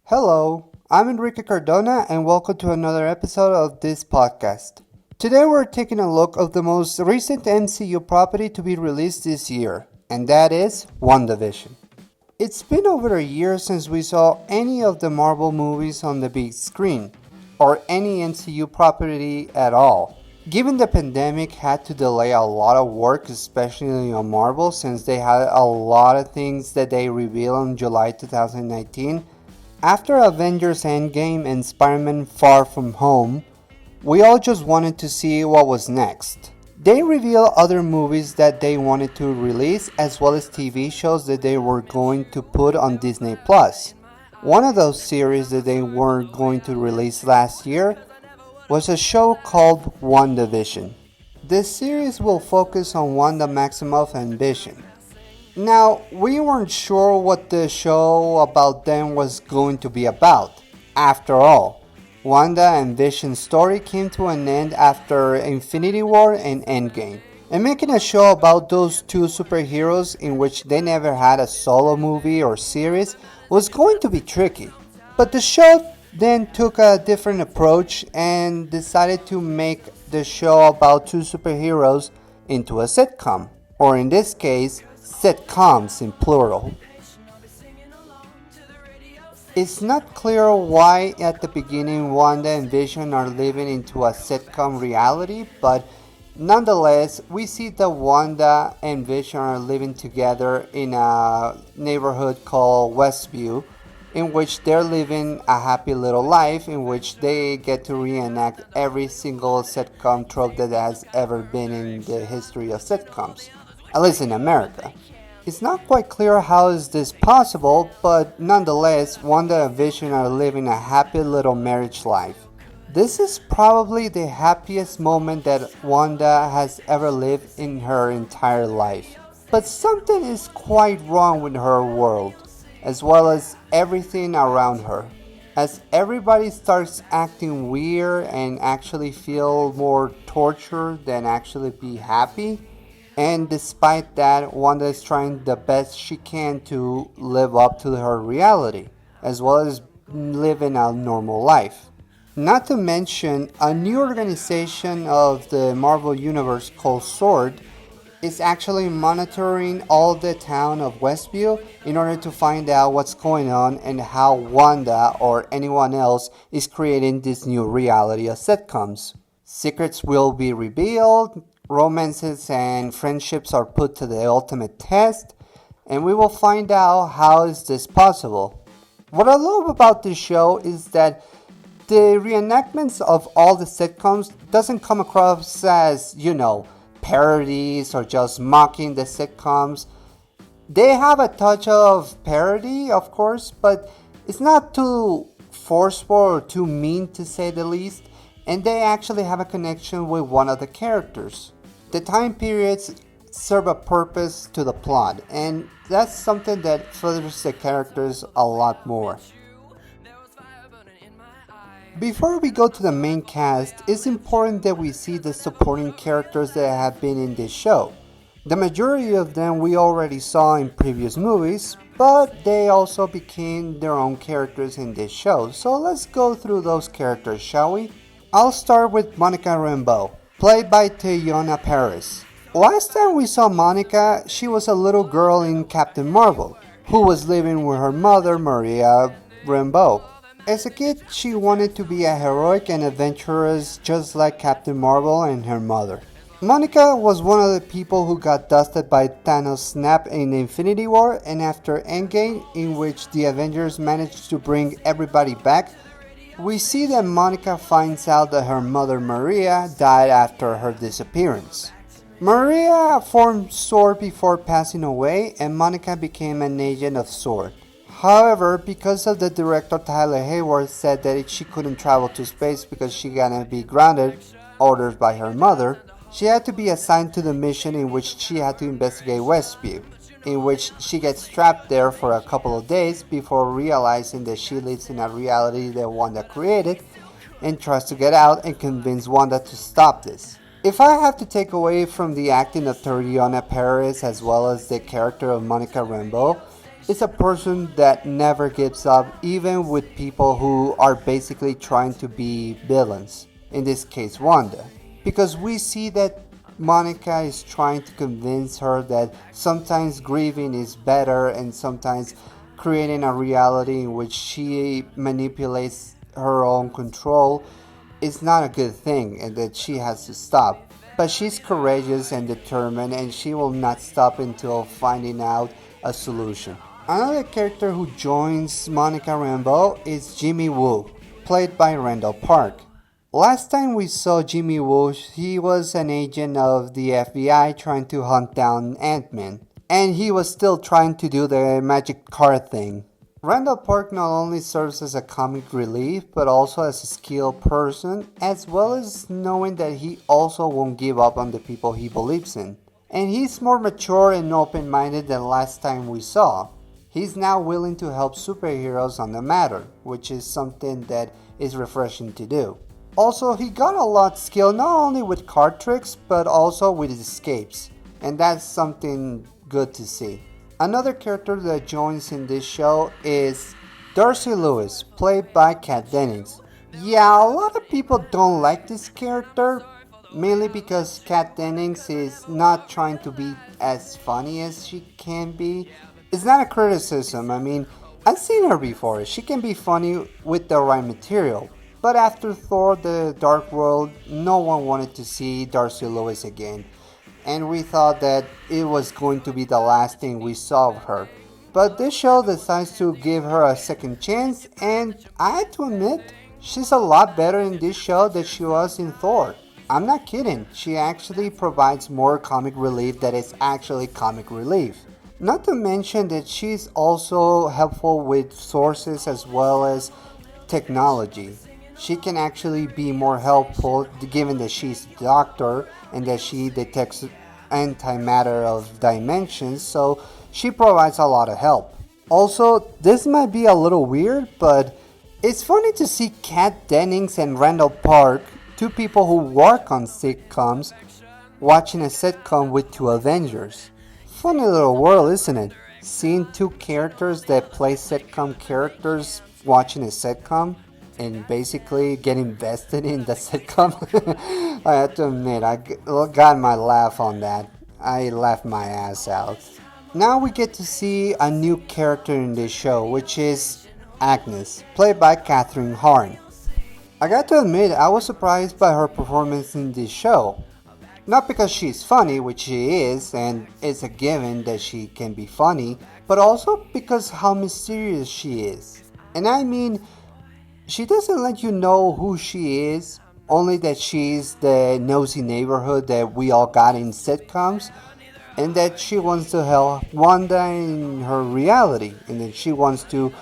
Hello, I'm Enrique Cardona and welcome to another episode of this podcast. Today we're taking a look at the most recent MCU property to be released this year, and that is WandaVision. It's been over a year since we saw any of the Marvel movies on the big screen, or any MCU property at all. Given the pandemic had to delay a lot of work, especially on Marvel, since they had a lot of things that they revealed in July 2019, after Avengers Endgame and Spider-Man Far From Home, we all just wanted to see what was next. They revealed other movies that they wanted to release as well as TV shows that they were going to put on Disney+. One of those series that they were going to release last year was a show called WandaVision. This series will focus on Wanda Maximoff and Vision. Now, we weren't sure what the show about them was going to be about. After all, Wanda and Vision's story came to an end after Infinity War and Endgame. And making a show about those two superheroes in which they never had a solo movie or series was going to be tricky. But the show then took a different approach and decided to make the show about two superheroes into a sitcom, or in this case, sitcoms in plural. It's not clear why at the beginning Wanda and Vision are living into a sitcom reality, but nonetheless, we see that Wanda and Vision are living together in a neighborhood called Westview, in which they're living a happy little life in which they get to reenact every single sitcom trope that has ever been in the history of sitcoms, at least in America. It's not quite clear how is this possible, but nonetheless, Wanda and Vision are living a happy little marriage life. This is probably the happiest moment that Wanda has ever lived in her entire life. But something is quite wrong with her world, as well as everything around her. As everybody starts acting weird and actually feel more tortured than actually be happy. And despite that, Wanda is trying the best she can to live up to her reality, as well as living a normal life. Not to mention, a new organization of the Marvel Universe called SWORD is actually monitoring all the town of Westview in order to find out what's going on and how Wanda or anyone else is creating this new reality of sitcoms. Secrets will be revealed, romances and friendships are put to the ultimate test, and we will find out how is this possible. What I love about this show is that the reenactments of all the sitcoms doesn't come across as, parodies or just mocking the sitcoms. They have a touch of parody, of course, but it's not too forceful or too mean to say the least, and they actually have a connection with one of the characters. The time periods serve a purpose to the plot, and that's something that furthers the characters a lot more. Before we go to the main cast, it's important that we see the supporting characters that have been in this show. The majority of them we already saw in previous movies, but they also became their own characters in this show, so let's go through those characters, shall we? I'll start with Monica Rambeau, played by Teyonah Parris. Last time we saw Monica, she was a little girl in Captain Marvel, who was living with her mother, Maria Rambeau. As a kid, she wanted to be a heroic and adventurous just like Captain Marvel and her mother. Monica was one of the people who got dusted by Thanos' snap in Infinity War, and after Endgame, in which the Avengers managed to bring everybody back, we see that Monica finds out that her mother Maria died after her disappearance. Maria formed SWORD before passing away, and Monica became an agent of SWORD. However, because of the director Tyler Hayward said that she couldn't travel to space because she gonna be grounded, ordered by her mother, she had to be assigned to the mission in which she had to investigate Westview, in which she gets trapped there for a couple of days before realizing that she lives in a reality that Wanda created and tries to get out and convince Wanda to stop this. If I have to take away from the acting of Teyonah Parris as well as the character of Monica Rambeau, is a person that never gives up, even with people who are basically trying to be villains. In this case, Wanda. Because we see that Monica is trying to convince her that sometimes grieving is better and sometimes creating a reality in which she manipulates her own control is not a good thing and that she has to stop. But she's courageous and determined and she will not stop until finding out a solution. Another character who joins Monica Rambeau is Jimmy Woo, played by Randall Park. Last time we saw Jimmy Woo, he was an agent of the FBI trying to hunt down Ant-Man. And he was still trying to do the magic card thing. Randall Park not only serves as a comic relief, but also as a skilled person, as well as knowing that he also won't give up on the people he believes in. And he's more mature and open-minded than last time we saw. He's now willing to help superheroes on the matter, which is something that is refreshing to do. Also, he got a lot skilled not only with card tricks, but also with his escapes. And that's something good to see. Another character that joins in this show is Darcy Lewis, played by Kat Dennings. Yeah, a lot of people don't like this character, mainly because Kat Dennings is not trying to be as funny as she can be. It's not a criticism, I mean, I've seen her before, she can be funny with the right material. But after Thor The Dark World, no one wanted to see Darcy Lewis again. And we thought that it was going to be the last thing we saw of her. But this show decides to give her a second chance, and I have to admit, she's a lot better in this show than she was in Thor. I'm not kidding, she actually provides more comic relief that is actually comic relief. Not to mention that she's also helpful with sources as well as technology. She can actually be more helpful given that she's a doctor and that she detects antimatter of dimensions, so she provides a lot of help. Also, this might be a little weird, but it's funny to see Kat Dennings and Randall Park, two people who work on sitcoms, watching a sitcom with two Avengers. Funny little world, isn't it? Seeing two characters that play sitcom characters watching a sitcom and basically get invested in the sitcom. I have to admit, I got my laugh on that. I laughed my ass out. Now we get to see a new character in this show, which is Agnes, played by Catherine Hahn. I got to admit, I was surprised by her performance in this show. Not because she's funny, which she is, and it's a given that she can be funny, but also because how mysterious she is. And I mean, she doesn't let you know who she is, only that she's the nosy neighborhood that we all got in sitcoms, and that she wants to help Wanda in her reality, and that she wants to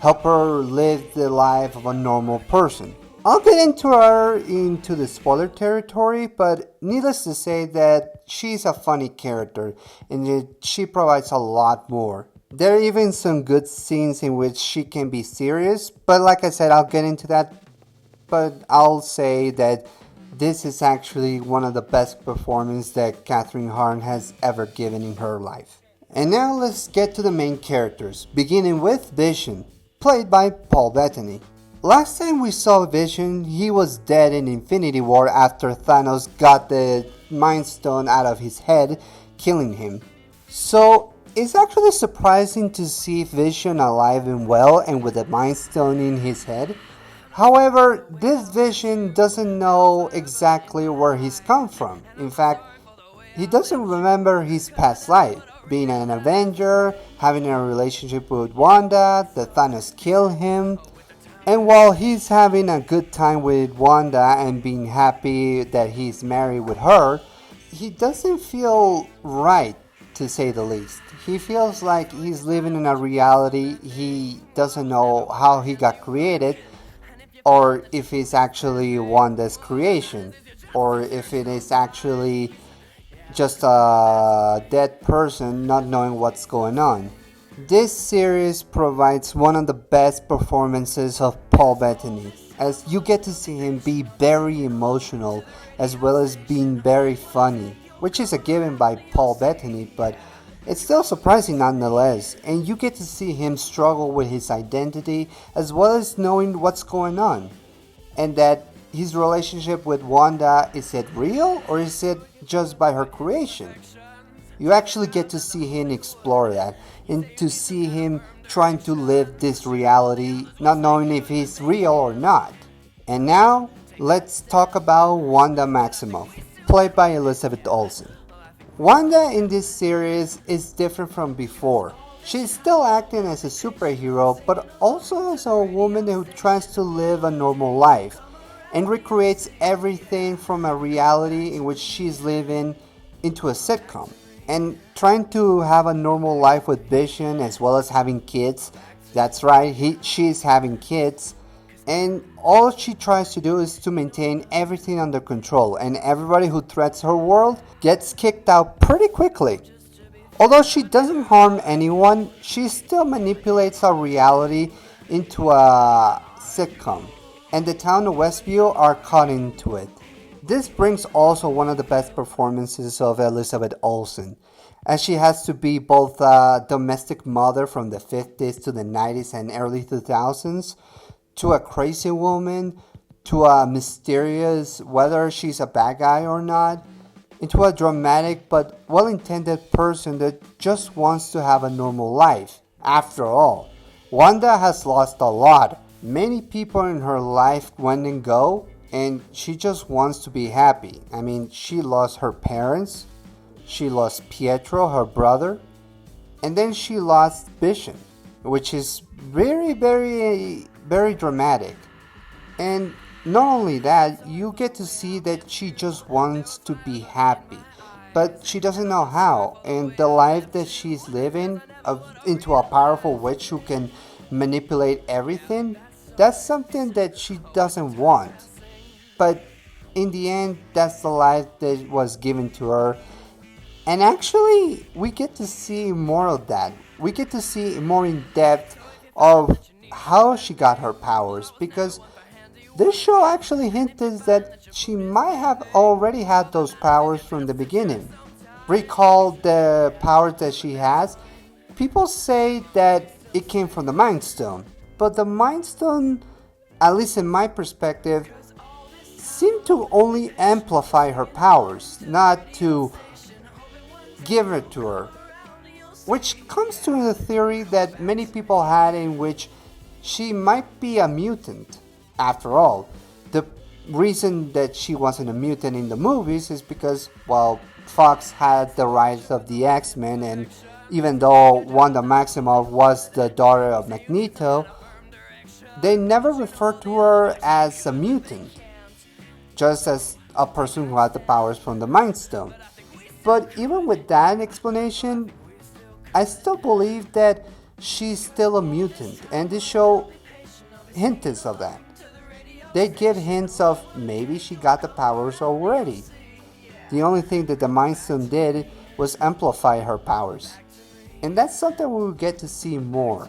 help her live the life of a normal person. I'll get into the spoiler territory, but needless to say that she's a funny character, and that she provides a lot more. There are even some good scenes in which she can be serious, but like I said, I'll get into that. But I'll say that this is actually one of the best performances that Catherine Hahn has ever given in her life. And now let's get to the main characters, beginning with Vision, played by Paul Bettany. Last time we saw Vision, he was dead in Infinity War after Thanos got the Mind Stone out of his head, killing him. So it's actually surprising to see Vision alive and well and with a Mind Stone in his head. However, this Vision doesn't know exactly where he's come from. In fact, he doesn't remember his past life. Being an Avenger, having a relationship with Wanda, that Thanos killed him. And while he's having a good time with Wanda and being happy that he's married with her, he doesn't feel right, to say the least. He feels like he's living in a reality he doesn't know how he got created, or if it's actually Wanda's creation, or if it is actually just a dead person not knowing what's going on. This series provides one of the best performances of Paul Bettany, as you get to see him be very emotional as well as being very funny, which is a given by Paul Bettany, but It's still surprising nonetheless, and you get to see him struggle with his identity as well as knowing what's going on. And that his relationship with Wanda, is it real or is it just by her creation? You actually get to see him explore that and to see him trying to live this reality, not knowing if he's real or not. And now, let's talk about Wanda Maximoff, played by Elizabeth Olsen. Wanda in this series is different from before. She's still acting as a superhero, but also as a woman who tries to live a normal life and recreates everything from a reality in which she's living into a sitcom. And trying to have a normal life with Vision as well as having kids. That's right, she's having kids. And all she tries to do is to maintain everything under control, and everybody who threats her world gets kicked out pretty quickly. Although she doesn't harm anyone, she still manipulates our reality into a sitcom, and the town of Westview are caught into it. This brings also one of the best performances of Elizabeth Olsen, as she has to be both a domestic mother from the 50s to the 90s and early 2000s, to a crazy woman, to a mysterious, whether she's a bad guy or not, into a dramatic but well-intended person that just wants to have a normal life. After all, Wanda has lost a lot. Many people in her life went and go, and she just wants to be happy. I mean, she lost her parents, she lost Pietro, her brother, and then she lost Vision, which is very dramatic. And not only that, you get to see that she just wants to be happy, but she doesn't know how. And the life that she's living into a powerful witch who can manipulate everything, that's something that she doesn't want. But in the end, that's the life that was given to her. And actually, we get to see more of that. We get to see more in depth of how she got her powers, because this show actually hints that she might have already had those powers from the beginning. Recall the powers that she has. People say that it came from the Mind Stone, but the Mind Stone, at least in my perspective, seemed to only amplify her powers, not to give it to her. Which comes to the theory that many people had, in which she might be a mutant. After all, the reason that she wasn't a mutant in the movies is because, well, Fox had the rights of the X-Men, and even though Wanda Maximoff was the daughter of Magneto, they never referred to her as a mutant, just as a person who had the powers from the Mind Stone. But even with that explanation, I still believe that she's still a mutant, and this show hints of that. They give hints of maybe she got the powers already. The only thing that the Mind Stone did was amplify her powers. And that's something we will get to see more.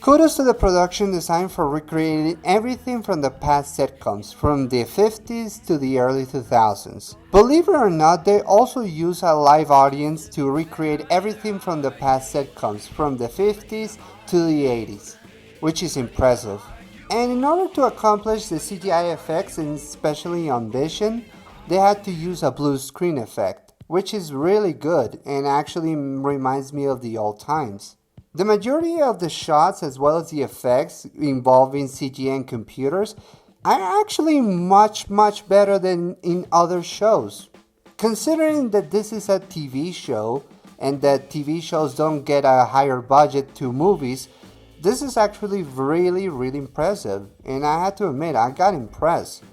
Kudos to the production design for recreating everything from the past sitcoms, from the 50s to the early 2000s. Believe it or not, they also use a live audience to recreate everything from the past sitcoms, from the 50s to the 80s, which is impressive. And in order to accomplish the CGI effects, and especially on Vision, they had to use a blue screen effect, which is really good and actually reminds me of the old times. The majority of the shots, as well as the effects involving CGI and computers, are actually much better than in other shows. Considering that this is a TV show and that TV shows don't get a higher budget to movies, this is actually really impressive, and I have to admit, I got impressed.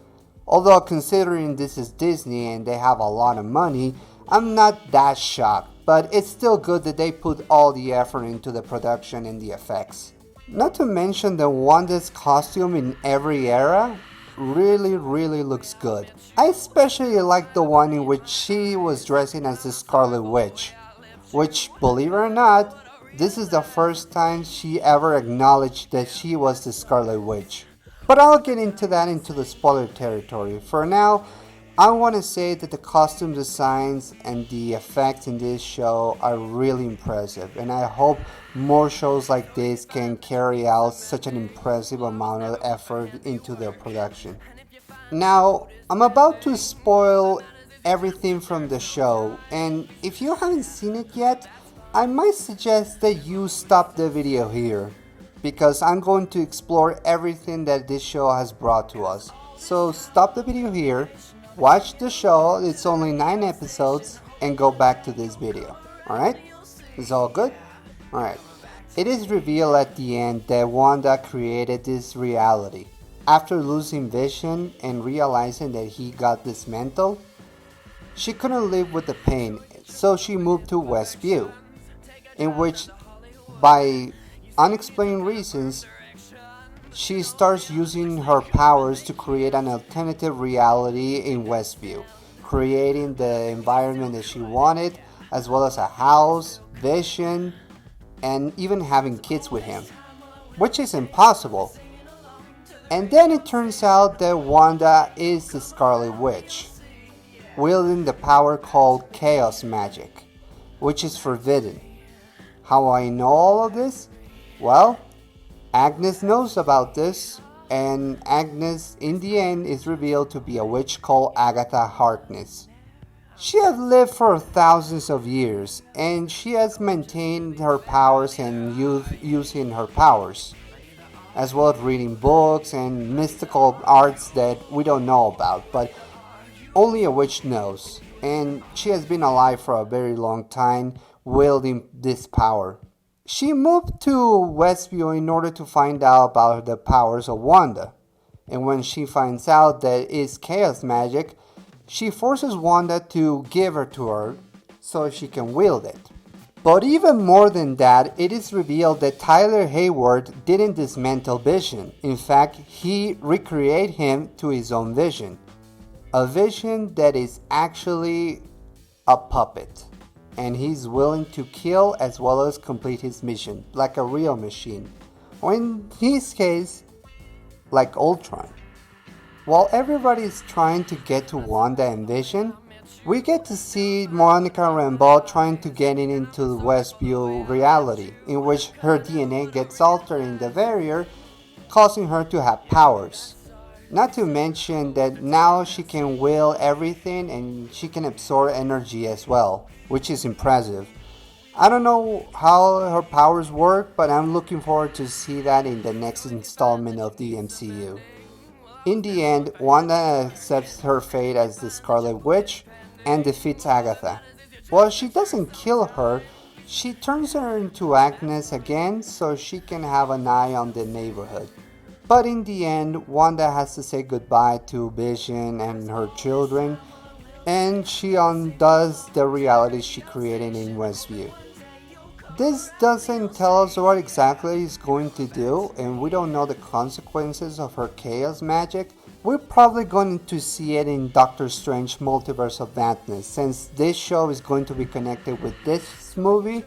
Although considering this is Disney and they have a lot of money, I'm not that shocked, but it's still good that they put all the effort into the production and the effects. Not to mention that Wanda's costume in every era really looks good. I especially like the one in which she was dressing as the Scarlet Witch, which, believe it or not, this is the first time she ever acknowledged that she was the Scarlet Witch. But I'll get into that into the spoiler territory. For now, I want to say that the costume designs and the effects in this show are really impressive, and I hope more shows like this can carry out such an impressive amount of effort into their production. Now, I'm about to spoil everything from the show, and if you haven't seen it yet, I might suggest that you stop the video here, because I'm going to explore everything that this show has brought to us. So stop the video here, watch the show, it's only 9 episodes, and go back to this video. Alright? Is all good? Alright. It is revealed at the end that Wanda created this reality. After losing Vision and realizing that he got dismantled, she couldn't live with the pain, so she moved to Westview, in which, by unexplained reasons, she starts using her powers to create an alternative reality in Westview, creating the environment that she wanted, as well as a house, Vision, and even having kids with him, which is impossible. And then it turns out that Wanda is the Scarlet Witch, wielding the power called Chaos Magic, which is forbidden. How I know all of this? Well, Agnes knows about this, and Agnes in the end is revealed to be a witch called Agatha Harkness. She has lived for thousands of years, and she has maintained her powers and using her powers, as well as reading books and mystical arts that we don't know about, but only a witch knows, and she has been alive for a very long time, wielding this power. She moved to Westview in order to find out about the powers of Wanda, and when she finds out that it's chaos magic, she forces Wanda to give her to her so she can wield it. But even more than that, it is revealed that Tyler Hayward didn't dismantle Vision. In fact, he recreated him to his own Vision. A Vision that is actually a puppet. And he's willing to kill as well as complete his mission, like a real machine. Or in his case, like Ultron. While everybody is trying to get to Wanda and Vision, we get to see Monica Rambeau trying to get into the Westview reality, in which her DNA gets altered in the barrier, causing her to have powers. Not to mention that now she can will everything and she can absorb energy as well, which is impressive. I don't know how her powers work, but I'm looking forward to see that in the next installment of the MCU. In the end, Wanda accepts her fate as the Scarlet Witch and defeats Agatha. While she doesn't kill her, she turns her into Agnes again so she can have an eye on the neighborhood. But in the end, Wanda has to say goodbye to Vision and her children, and she undoes the reality she created in Westview. This doesn't tell us what exactly he's going to do, and we don't know the consequences of her chaos magic. We're probably going to see it in Doctor Strange Multiverse of Madness, since this show is going to be connected with this movie,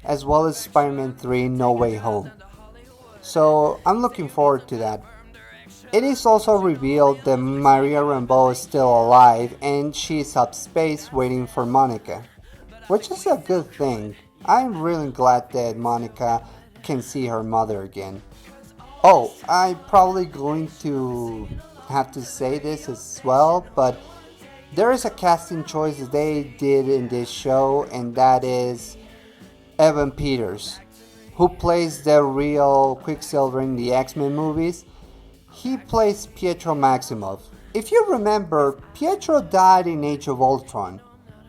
as well as Spider-Man 3 No Way Home. So I'm looking forward to that. It is also revealed that Maria Rambeau is still alive, and she's up space waiting for Monica, which is a good thing. I'm really glad that Monica can see her mother again. Oh, I'm probably going to have to say this as well, but there is a casting choice that they did in this show, and that is Evan Peters, who plays the real Quicksilver in the X-Men movies. He plays Pietro Maximoff. If you remember, Pietro died in Age of Ultron,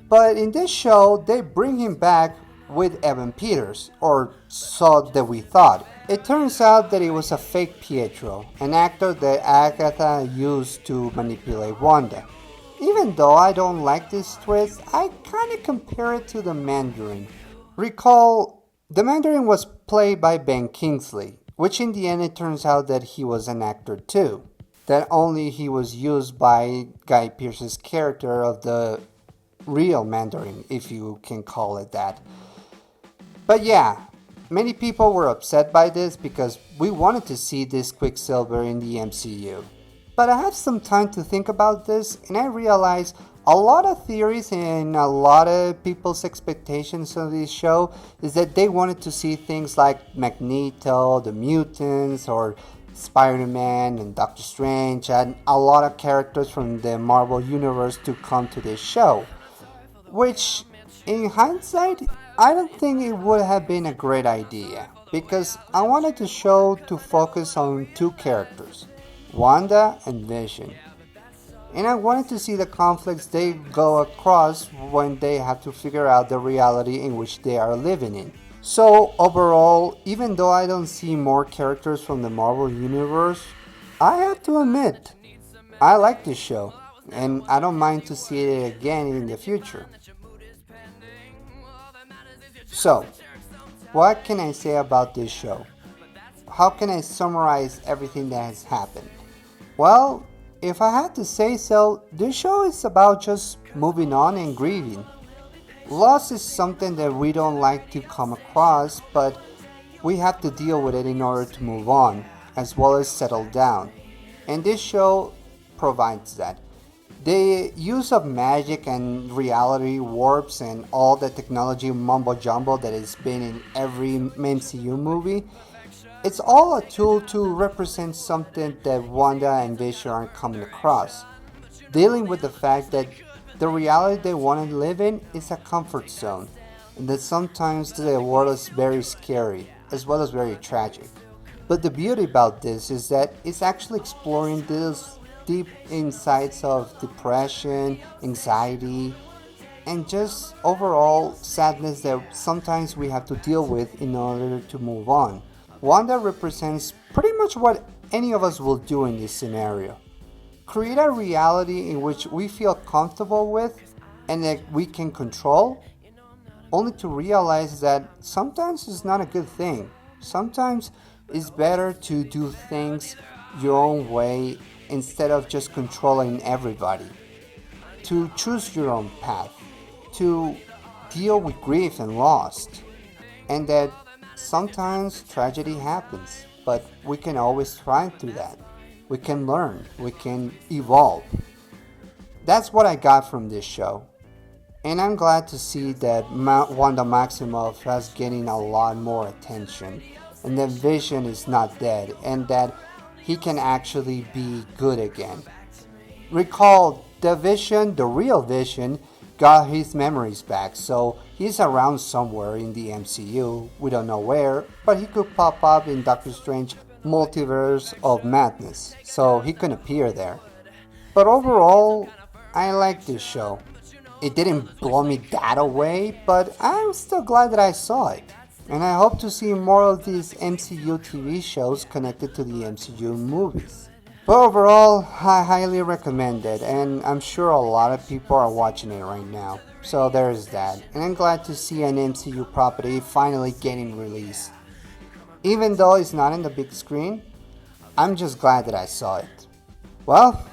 but in this show they bring him back with Evan Peters, or so that we thought. It turns out that it was a fake Pietro, an actor that Agatha used to manipulate Wanda. Even though I don't like this twist, I kinda compare it to the Mandarin. Recall, the Mandarin was played by Ben Kingsley, which in the end it turns out that he was an actor too. That only he was used by Guy Pearce's character of the real Mandarin, if you can call it that. But yeah, many people were upset by this because we wanted to see this Quicksilver in the MCU. But I have some time to think about this, and I realize a lot of theories and a lot of people's expectations of this show is that they wanted to see things like Magneto, the mutants, or Spider-Man and Doctor Strange, and a lot of characters from the Marvel Universe to come to this show. Which, in hindsight, I don't think it would have been a great idea, because I wanted the show to focus on two characters, Wanda and Vision. And I wanted to see the conflicts they go across when they have to figure out the reality in which they are living in. So overall, even though I don't see more characters from the Marvel Universe, I have to admit, I like this show, and I don't mind to see it again in the future. So, what can I say about this show? How can I summarize everything that has happened? Well, if I had to say so, this show is about just moving on and grieving. Loss is something that we don't like to come across, but we have to deal with it in order to move on, as well as settle down. And this show provides that. The use of magic and reality warps and all the technology mumbo jumbo that has been in every MCU movie, it's all a tool to represent something that Wanda and Vision aren't coming across. Dealing with the fact that the reality they want to live in is a comfort zone, and that sometimes the world is very scary, as well as very tragic. But the beauty about this is that it's actually exploring these deep insights of depression, anxiety, and just overall sadness that sometimes we have to deal with in order to move on. Wanda represents pretty much what any of us will do in this scenario. Create a reality in which we feel comfortable with and that we can control, only to realize that sometimes it's not a good thing. Sometimes it's better to do things your own way instead of just controlling everybody. To choose your own path, to deal with grief and loss, and that sometimes tragedy happens, but we can always thrive through that. We can learn, we can evolve. That's what I got from this show. And I'm glad to see that Wanda Maximoff has getting a lot more attention, and that Vision is not dead, and that he can actually be good again. Recall, the Vision, the real Vision, got his memories back, so he's around somewhere in the MCU. We don't know where, but he could pop up in Doctor Strange Multiverse of Madness, so he can appear there. But overall, I like this show. It didn't blow me that away, but I'm still glad that I saw it. And I hope to see more of these MCU TV shows connected to the MCU movies. But overall, I highly recommend it, and I'm sure a lot of people are watching it right now. So there's that, and I'm glad to see an MCU property finally getting released. Even though it's not in the big screen, I'm just glad that I saw it. Well,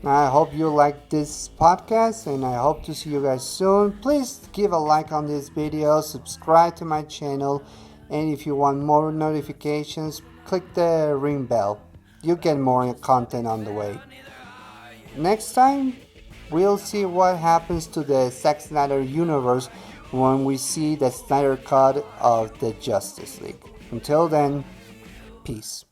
I hope you liked this podcast, and I hope to see you guys soon. Please give a like on this video, subscribe to my channel, and if you want more notifications, click the ring bell. You get more content on the way. Next time, we'll see what happens to the Zack Snyder universe when we see the Snyder Cut of the Justice League. Until then, peace.